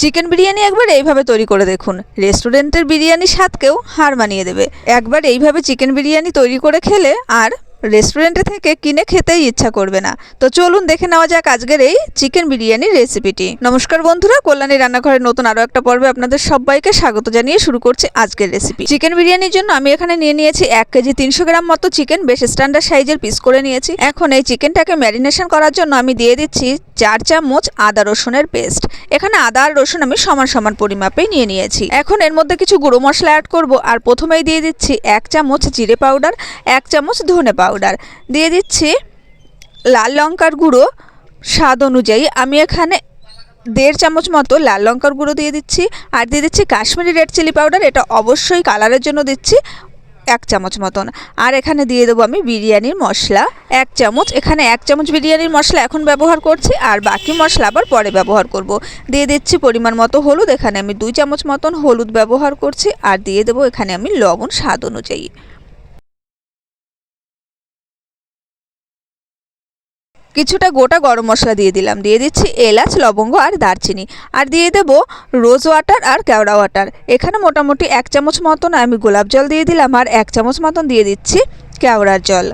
Chicken biryani একবার এইভাবে তৈরি করে দেখুন, রেস্টুরেন্টের বিরিয়ানির স্বাদকেও হার মানিয়ে দেবে। একবার এইভাবে চিকেন বিরিয়ানি তৈরি করে খেলে আর রেস্টুরেন্টে থেকে কিনে খেতেই ইচ্ছা করবে না। তো চলুন দেখে নেওয়া যাক আজকের এই চিকেন বিরিয়ানির রেসিপিটি। নমস্কার বন্ধুরা, কল্যাণী রান্নাঘরের নতুন আরও একটা পর্বে আপনাদের সবাইকে স্বাগত জানিয়ে শুরু করছি আজকের রেসিপি। চিকেন বিরিয়ানির জন্য আমি এখানে নিয়ে নিয়েছি 1 কেজি 300 গ্রাম মতো চিকেন, বেশ স্ট্যান্ডার্ড সাইজের পিস করে নিয়েছি। এখন এই চিকেনটাকে ম্যারিনেশন করার জন্য আমি দিয়ে দিচ্ছি 4 চামচ আদা রসুনের পেস্ট। এখানে আদা আর রসুন আমি সমান সমান পরিমাপেই নিয়ে নিয়েছি। এখন এর মধ্যে কিছু গুঁড়ো মশলা অ্যাড করব। আর প্রথমেই দিয়ে দিচ্ছি 1 চামচ জিরে পাউডার, 1 চামচ ধনে পাউডার, দিয়ে দিচ্ছি লাল লঙ্কার গুঁড়ো স্বাদ অনুযায়ী। আমি এখানে 1.5 চামচ মতো লাল লঙ্কার গুঁড়ো দিয়ে দিচ্ছি। আর দিয়ে দিচ্ছি কাশ্মীরি রেড চিলি পাউডার, এটা অবশ্যই কালারের জন্য দিচ্ছি 1 চামচ মতন। আর এখানে দিয়ে দেবো আমি বিরিয়ানির মশলা 1 চামচ। এখানে 1 চামচ বিরিয়ানির মশলা এখন ব্যবহার করছি, আর বাকি মশলা আবার পরে ব্যবহার করব। দিয়ে দিচ্ছি পরিমাণ মতো হলুদ, এখানে আমি 2 চামচ মতন হলুদ ব্যবহার করছি। আর দিয়ে দেবো এখানে আমি লবণ স্বাদ অনুযায়ী। কিছুটা গোটা গরম মশলা দিয়ে দিলাম, দিয়ে দিচ্ছি এলাচ, লবঙ্গ আর দারচিনি। আর দিয়ে দেব রোজ ওয়াটার আর কেওড়া ওয়াটার। এখানে মোটামুটি 1 চামচ মতন আমি গোলাপ জল দিয়ে দিলাম, আর 1 চামচ মতন দিয়ে দিচ্ছি কেওড়ার জল।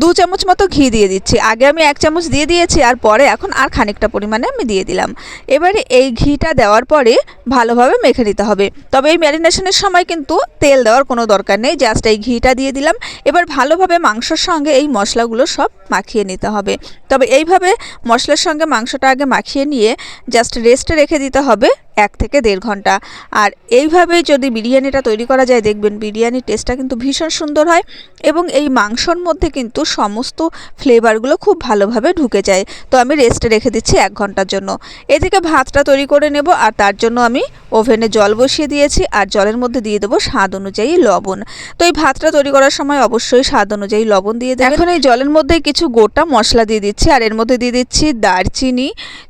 2 চামচ মতো ঘি দিয়ে দিচ্ছি। আগে আমি 1 চামচ দিয়ে দিয়েছি, আর পরে এখন আর খানিকটা পরিমাণে আমি দিয়ে দিলাম। এবারে এই ঘিটা দেওয়ার পরে ভালোভাবে মেখে নিতে হবে। তবে এই ম্যারিনেশনের সময় কিন্তু তেল দেওয়ার কোনো দরকার নেই, জাস্ট এই ঘিটা দিয়ে দিলাম। এবার ভালোভাবে মাংসর সঙ্গে এই মশলাগুলো সব মাখিয়ে নিতে হবে। তবে এইভাবে মশলার সঙ্গে মাংসটা আগে মাখিয়ে নিয়ে জাস্ট রেস্টে রেখে দিতে হবে 1 থেকে 1.5 ঘন্টা। আর এইভাবেই যদি বিরিয়ানিটা তৈরি করা যায়, দেখবেন বিরিয়ানির টেস্টটা কিন্তু ভীষণ সুন্দর হয় এবং এই মাংসর মধ্যে কিন্তু সমস্ত ফ্লেভারগুলো খুব ভালোভাবে ঢুকে যায়। তো আমি রেস্টে রেখে দিচ্ছি 1 ঘন্টার জন্য। এদিকে ভাতটা তৈরি করে নেব, আর তার জন্য আমি ওভেনে জল বসিয়ে দিয়েছি। আর জলের মধ্যে দিয়ে দেবো স্বাদ অনুযায়ী লবণ। তো এই ভাতটা তৈরি করার সময় অবশ্যই স্বাদ অনুযায়ী লবণ দিয়ে দেবেন। এখন এই জলের মধ্যে কিছু গোটা মশলা দিয়ে দিচ্ছি, আর এর মধ্যে দিয়ে দিচ্ছি দারচিনি,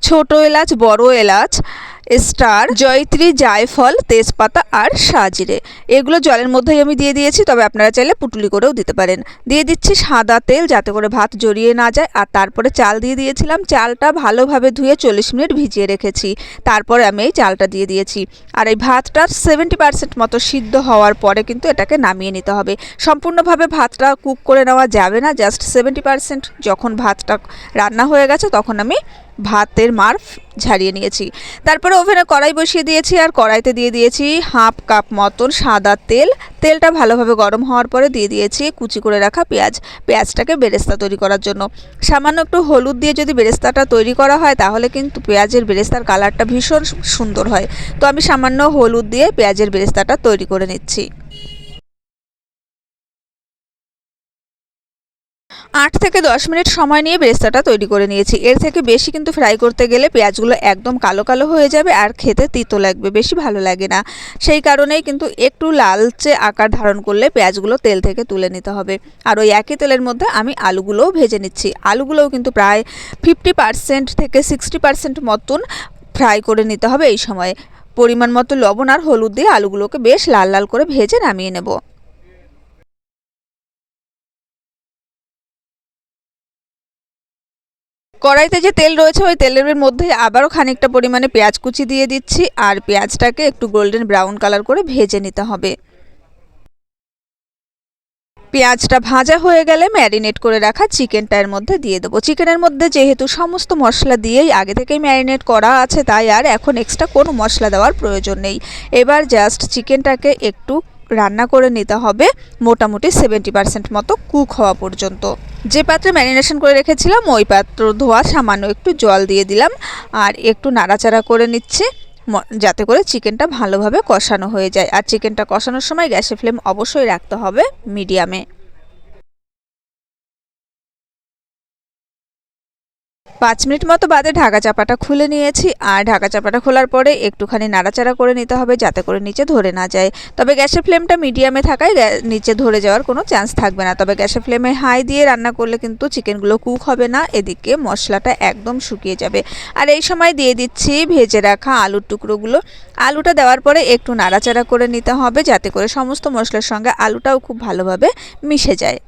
ছোট এলাচ, বড় এলাচ, স্টার, জয়ত্রী, জায়ফল, তেজপাতা আর সাজিরে। এগুলো জলের মধ্যেই আমি দিয়ে দিয়েছি, তবে আপনারা চাইলে পুটুলি করেও দিতে পারেন। দিয়ে দিচ্ছি সাদা তেল, যাতে করে ভাত জড়িয়ে না যায়। আর তারপরে চাল দিয়ে দিয়েছিলাম। চালটা ভালোভাবে ধুয়ে 40 মিনিট ভিজিয়ে রেখেছি। তারপরে আমি এই চালটা দিয়ে দিয়েছি। আর এই ভাতটা 70% মতো সিদ্ধ হওয়ার পরে কিন্তু এটাকে নামিয়ে নিতে হবে। সম্পূর্ণভাবে ভাতটা কুক করে নেওয়া যাবে না, জাস্ট 70%। যখন ভাতটা রান্না হয়ে গেছে তখন আমি ভাতের মার ঝারিয়ে নিয়েছি। তারপরে ওভেনে কড়াই বসিয়ে দিয়েছি, আর কড়াইতে দিয়ে দিয়েছি 1/2 কাপ মতন সাদা তেল। তেলটা ভালোভাবে গরম হওয়ার পরে দিয়ে দিয়েছি কুচি করে রাখা পেঁয়াজ। পেঁয়াজটাকে বেরেস্তা তৈরি করার জন্য সামান্য একটু হলুদ দিয়ে যদি বেরেস্তাটা তৈরি করা হয়, তাহলে কিন্তু পেঁয়াজের বেরেস্তার কালারটা ভীষণ সুন্দর হয়। তো আমি সামান্য হলুদ দিয়ে পেঁয়াজের বেরেস্তাটা তৈরি করে নিচ্ছি। 8 থেকে 10 মিনিট সময় নিয়ে বেরেস্তাটা তৈরি করে নিয়েছি। এর থেকে বেশি কিন্তু ফ্রাই করতে গেলে পেঁয়াজগুলো একদম কালো কালো হয়ে যাবে, আর খেতে তিতো লাগবে, বেশি ভালো লাগে না। সেই কারণেই কিন্তু একটু লালচে আকার ধারণ করলে পেঁয়াজগুলো তেল থেকে তুলে নিতে হবে। আর ওই একই তেলের মধ্যে আমি আলুগুলোও ভেজে নিচ্ছি। আলুগুলোও কিন্তু প্রায় 50% থেকে 60% মতন ফ্রাই করে নিতে হবে। এই সময় পরিমাণ মতো লবণ আর হলুদ দিয়ে আলুগুলোকে বেশ লাল লাল করে ভেজে নামিয়ে নেব। কড়াইতে যে তেল রয়েছে ওই তেলের মধ্যে আবারও খানিকটা পরিমাণে পেঁয়াজ কুচি দিয়ে দিচ্ছি, আর পেঁয়াজটাকে একটু গোল্ডেন ব্রাউন কালার করে ভেজে নিতে হবে। পেঁয়াজটা ভাজা হয়ে গেলে ম্যারিনেট করে রাখা চিকেনটা এর মধ্যে দিয়ে দেবো। চিকেনের মধ্যে যেহেতু সমস্ত মশলা দিয়েই আগে থেকেই ম্যারিনেট করা আছে, তাই আর এখন এক্সট্রা কোনো মশলা দেওয়ার প্রয়োজন নেই। এবার জাস্ট চিকেনটাকে একটু রান্না করে নিতে হবে, মোটামুটি 70% মতো কুক হওয়া পর্যন্ত। যে পাত্রে ম্যারিনেশন করে রেখেছিলাম ওই পাত্র ধোয়া সামান্য একটু জল দিয়ে দিলাম, আর একটু নাড়াচাড়া করে নিচ্ছে যাতে করে চিকেনটা ভালোভাবে কষানো হয়ে যায়। আর চিকেনটা কষানোর সময় গ্যাসের ফ্লেম অবশ্যই রাখতে হবে মিডিয়ামে। 5 মিনিট মতো বাদে ঢাকা চাপাটা খুলে নিয়েছি। আর ঢাকা চাপাটা খোলার পরে একটুখানি নাড়াচাড়া করে নিতে হবে, যাতে করে নিচে ধরে না যায়। তবে গ্যাসের ফ্লেমটা মিডিয়ামে থাকায় নিচে ধরে যাওয়ার কোনো চান্স থাকবে না। তবে গ্যাসের ফ্লেমে হাই দিয়ে রান্না করলে কিন্তু চিকেনগুলো কুক হবে না, এদিকে মশলাটা একদম শুকিয়ে যাবে। আর এই সময় দিয়ে দিচ্ছি ভেজে রাখা আলুর টুকরোগুলো। আলুটা দেওয়ার পরে একটু নাড়াচাড়া করে নিতে হবে, যাতে করে সমস্ত মশলার সঙ্গে আলুটাও খুব ভালোভাবে মিশে যায়।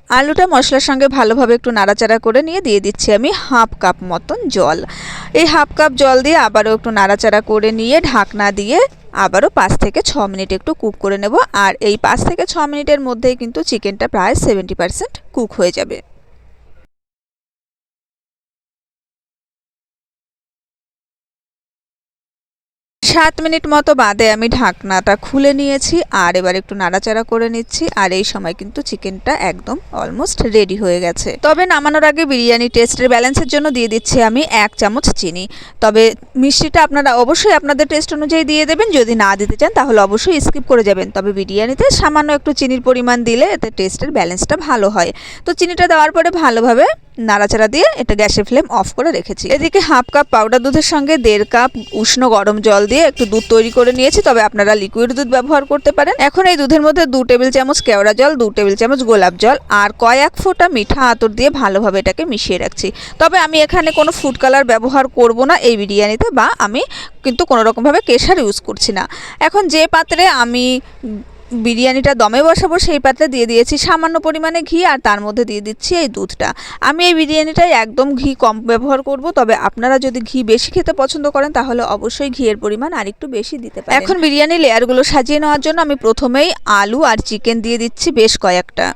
আলুটা মশলার সঙ্গে ভালোভাবে একটু নাড়াচাড়া করে নিয়ে দিয়ে দিচ্ছি আমি হাফ কাপ মতন জল। এই হাফ কাপ জল দিয়ে আবারও একটু নাড়াচাড়া করে নিয়ে ঢাকনা দিয়ে আবারও 5 থেকে 6 মিনিট একটু কুক করে নেব। আর এই 5 থেকে 6 মিনিটের মধ্যেই কিন্তু চিকেনটা প্রায় 70% কুক হয়ে যাবে। 7 মিনিট মতো বাদে আমি ঢাকনাটা খুলে নিয়েছি আর এবার একটু নাড়াচাড়া করে নিচ্ছি। আর এই সময় কিন্তু চিকেনটা একদম অলমোস্ট রেডি হয়ে গেছে। তবে নামানোর আগে বিরিয়ানি টেস্টের ব্যালেন্সের জন্য দিয়ে দিচ্ছি আমি 1 চামচ চিনি। তবে মিষ্টিটা আপনারা অবশ্যই আপনাদের টেস্ট অনুযায়ী দিয়ে দেবেন, যদি না দিতে চান তাহলে অবশ্যই স্কিপ করে যাবেন। তবে বিরিয়ানিতে সামান্য একটু চিনির পরিমাণ দিলে এতে টেস্টের ব্যালেন্সটা ভালো হয়। তো চিনিটা দেওয়ার পরে ভালোভাবে নাড়াচাড়া দিয়ে এটা গ্যাসের ফ্লেম অফ করে রেখেছি। এদিকে হাফ কাপ পাউডার দুধের সঙ্গে 1.5 কাপ উষ্ণ গরম জল দিয়ে একটু দুধ তৈরি করে নিয়েছি, তবে আপনারা লিকুইড দুধ ব্যবহার করতে পারেন। এখন এই দুধের মধ্যে 2 টেবিল চামচ কেওড়া জল, 2 টেবিল চামচ গোলাপ জল আর কয়েক ফোঁটা মিঠা আতর দিয়ে ভালোভাবে এটাকে মিশিয়ে রাখছি। তবে আমি এখানে কোনো ফুড কালার ব্যবহার করব না এই বিরিয়ানিতে, বা আমি কিন্তু কোনো রকমভাবে কেশর ইউজ করছি না। এখন যে পাত্রে আমি বিরিয়ানিটা দমে বসাবো সেই পাত্রে দিয়ে দিয়েছি সামান্য পরিমাণে ঘি আর তার মধ্যে দিয়ে দিচ্ছি এই দুধটা। আমি এই বিরিয়ানিটায় একদম ঘি কম ব্যবহার করব, তবে আপনারা যদি ঘি বেশি খেতে পছন্দ করেন তাহলে অবশ্যই ঘিয়ের পরিমাণ আরেকটু বেশি দিতে পারেন। এখন বিরিয়ানি লেয়ারগুলো সাজিয়ে নেওয়ার জন্য আমি প্রথমেই আলু আর চিকেন দিয়ে দিচ্ছি বেশ কয়েকটা।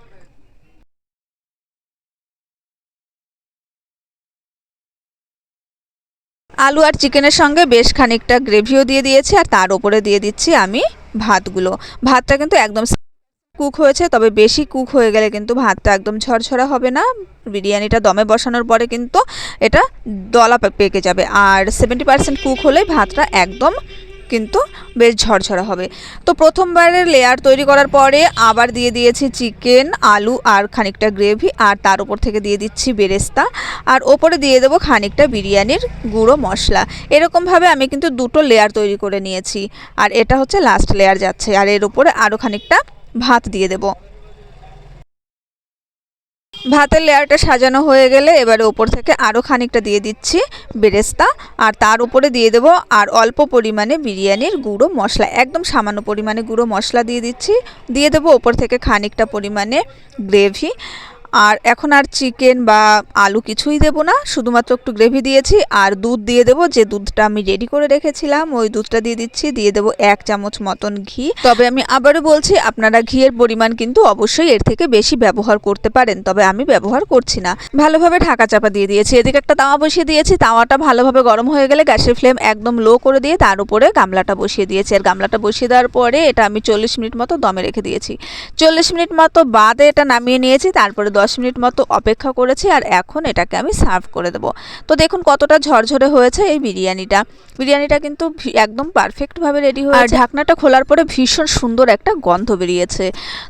আলু আর চিকেনের সঙ্গে বেশ খানিকটা গ্রেভিও দিয়ে দিয়েছি আর তার উপরে দিয়ে দিচ্ছি আমি ভাতগুলো। ভাতটা কিন্তু একদম কুক হয়েছে, তবে বেশি কুক হয়ে গেলে কিন্তু ভাতটা একদম ঝরঝরা হবে না। বিরিয়ানিটা দমে বসানোর পরে কিন্তু এটা দলা পেকে যাবে, আর 70% কুক হলেই ভাতটা একদম কিন্তু বেশ ঝরঝরা হবে। তো প্রথমবারের লেয়ার তৈরি করার পরে আবার দিয়ে দিয়েছি চিকেন, আলু আর খানিকটা গ্রেভি, আর তার উপর থেকে দিয়ে দিচ্ছি বেরেস্তা, আর ওপরে দিয়ে দেবো খানিকটা বিরিয়ানির গুঁড়ো মশলা। এরকমভাবে আমি কিন্তু 2টো লেয়ার তৈরি করে নিয়েছি, আর এটা হচ্ছে লাস্ট লেয়ার যাচ্ছে। আর এর উপরে আরও খানিকটা ভাত দিয়ে দেব। ভাতের লেয়ারটা সাজানো হয়ে গেলে এবারে ওপর থেকে আরও খানিকটা দিয়ে দিচ্ছি বেরেস্তা, আর তার উপরে দিয়ে দেব আর অল্প পরিমাণে বিরিয়ানির গুঁড়ো মশলা, একদম সামান্য পরিমাণে গুঁড়ো মশলা দিয়ে দিচ্ছি। দিয়ে দেবো ওপর থেকে খানিকটা পরিমাণে গ্রেভি। আর এখন আর চিকেন বা আলু কিছুই দেব না, শুধুমাত্র একটু গ্রেভি দিয়েছি আর দুধ দিয়ে দেবো। যে দুধটা আমি রেডি করে রেখেছিলাম ওই দুধটা দিয়ে দিচ্ছি। দিয়ে দেবো 1 চামচ মতন ঘি। তবে আমি আবারও বলছি আপনারা ঘিয়ের পরিমাণ কিন্তু অবশ্যই এর থেকে বেশি ব্যবহার করতে পারেন, তবে আমি ব্যবহার করছি না। ভালোভাবে ঢাকা চাপা দিয়ে দিয়েছি। এদিকে একটা তাওয়া বসিয়ে দিয়েছি। তাওয়াটা ভালোভাবে গরম হয়ে গেলে গ্যাসের ফ্লেম একদম লো করে দিয়ে তার উপরে গামলাটা বসিয়ে দিয়েছি। আর গামলাটা বসিয়ে দেওয়ার পরে এটা আমি 40 মিনিট মতো দমে রেখে দিয়েছি। 40 মিনিট মতো বাদে এটা নামিয়ে নিয়েছি, তারপরে 10 মিনিট মতো অপেক্ষা করেছি আর এখন এটাকে আমি সার্ভ করে দেবো। তো দেখুন কতটা ঝরঝরে হয়েছে এই বিরিয়ানিটা কিন্তু একদম পারফেক্টভাবে রেডি হয়েছে। আর ঢাকনাটা খোলার পরে ভীষণ সুন্দর একটা গন্ধ বেরিয়েছে।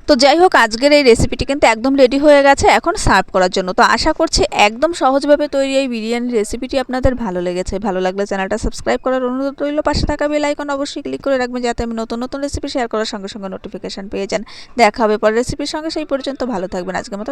তো যাই হোক, আজকের এই রেসিপিটি কিন্তু একদম রেডি হয়ে গেছে এখন সার্ভ করার জন্য। তো আশা করছি একদম সহজভাবে তৈরি এই বিরিয়ানির রেসিপিটি আপনাদের ভালো লেগেছে। ভালো লাগলে চ্যানেলটা সাবস্ক্রাইব করার অনুরোধ রইল। পাশে থাকা বেল আইকন অবশ্যই ক্লিক করে রাখবেন যাতে আমি নতুন নতুন রেসিপি শেয়ার করার সঙ্গে সঙ্গে নোটিফিকেশন পেয়ে যান। দেখা হবে পরের রেসিপির সঙ্গে, সেই পর্যন্ত ভালো থাকবেন। আজকের মতো